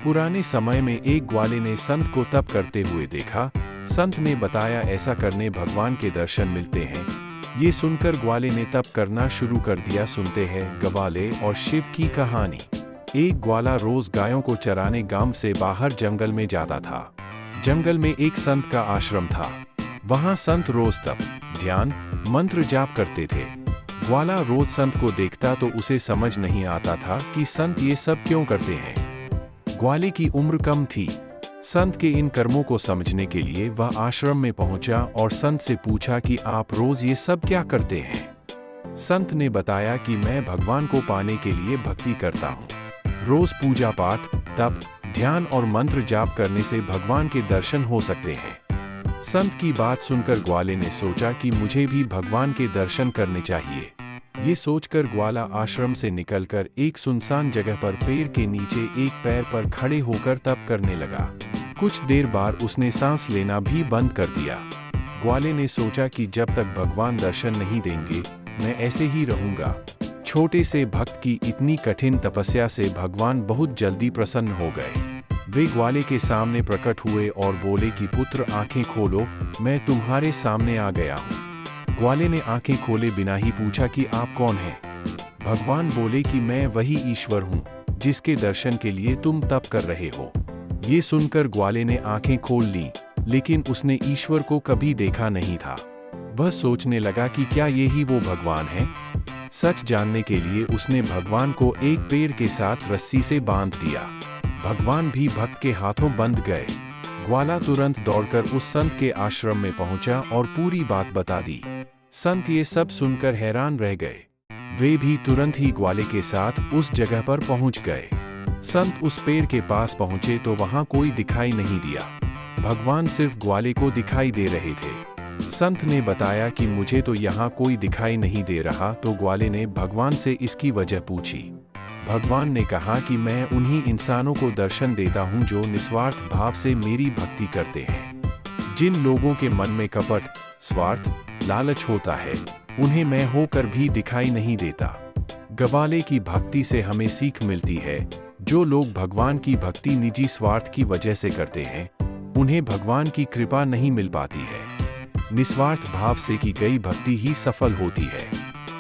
पुराने समय में एक ग्वाले ने संत को तप करते हुए देखा। संत ने बताया ऐसा करने भगवान के दर्शन मिलते हैं। ये सुनकर ग्वाले ने तप करना शुरू कर दिया। सुनते हैं ग्वाले और शिव की कहानी। एक ग्वाला रोज गायों को चराने गांव से बाहर जंगल में जाता था। जंगल में एक संत का आश्रम था। वहां संत रोज तप, ध्यान, मंत्र जाप करते थे। ग्वाला रोज संत को देखता तो उसे समझ नहीं आता था कि संत ये सब क्यों करते हैं। ग्वाले की उम्र कम थी। संत के इन कर्मों को समझने के लिए वह आश्रम में पहुंचा और संत से पूछा कि आप रोज ये सब क्या करते हैं। संत ने बताया कि मैं भगवान को पाने के लिए भक्ति करता हूँ। रोज पूजा पाठ, तप, ध्यान और मंत्र जाप करने से भगवान के दर्शन हो सकते हैं। संत की बात सुनकर ग्वाले ने सोचा कि मुझे भी भगवान के दर्शन करने चाहिए। ये सोचकर ग्वाला आश्रम से निकलकर एक सुनसान जगह पर पेड़ के नीचे एक पैर पर खड़े होकर तप करने लगा। कुछ देर बाद उसने सांस लेना भी बंद कर दिया। ग्वाले ने सोचा कि जब तक भगवान दर्शन नहीं देंगे मैं ऐसे ही रहूंगा। छोटे से भक्त की इतनी कठिन तपस्या से भगवान बहुत जल्दी प्रसन्न हो गए। वे ग्वाले के सामने प्रकट हुए और बोले कि पुत्र आंखें खोलो, मैं तुम्हारे सामने आ गया हूँ। ग्वाले ने आंखें खोले बिना ही पूछा कि आप कौन हैं। भगवान बोले कि मैं वही ईश्वर हूँ जिसके दर्शन के लिए तुम तप कर रहे हो। ये सुनकर ग्वाले ने आंखें खोल लीं, लेकिन उसने ईश्वर को कभी देखा नहीं था। वह सोचने लगा कि क्या यही वो भगवान है। सच जानने के लिए उसने भगवान को एक पेड़ के साथ रस्सी से बांध दिया। भगवान भी भक्त के हाथों बंध गए। ग्वाला तुरंत दौड़कर उस संत के आश्रम में पहुंचा और पूरी बात बता दी। संत ये सब सुनकर हैरान रह गए। वे भी तुरंत ही ग्वाले के साथ उस जगह पर पहुंच गए। संत उस पेड़ के पास पहुंचे तो वहां कोई दिखाई नहीं दिया। भगवान सिर्फ ग्वाले को दिखाई दे रहे थे। संत ने बताया कि मुझे तो यहाँ कोई दिखाई नहीं दे रहा। तो ग्वाले ने भगवान से इसकी वजह पूछी। भगवान ने कहा कि मैं उन्हीं इंसानों को दर्शन देता हूँ जो निस्वार्थ भाव से मेरी भक्ति करते हैं। जिन लोगों के मन में कपट, स्वार्थ, लालच होता है उन्हें मैं होकर भी दिखाई नहीं देता। ग्वाले की भक्ति से हमें सीख मिलती है। जो लोग भगवान की भक्ति निजी स्वार्थ की वजह से करते हैं उन्हें भगवान की कृपा नहीं मिल पाती है। निस्वार्थ भाव से की गई भक्ति ही सफल होती है।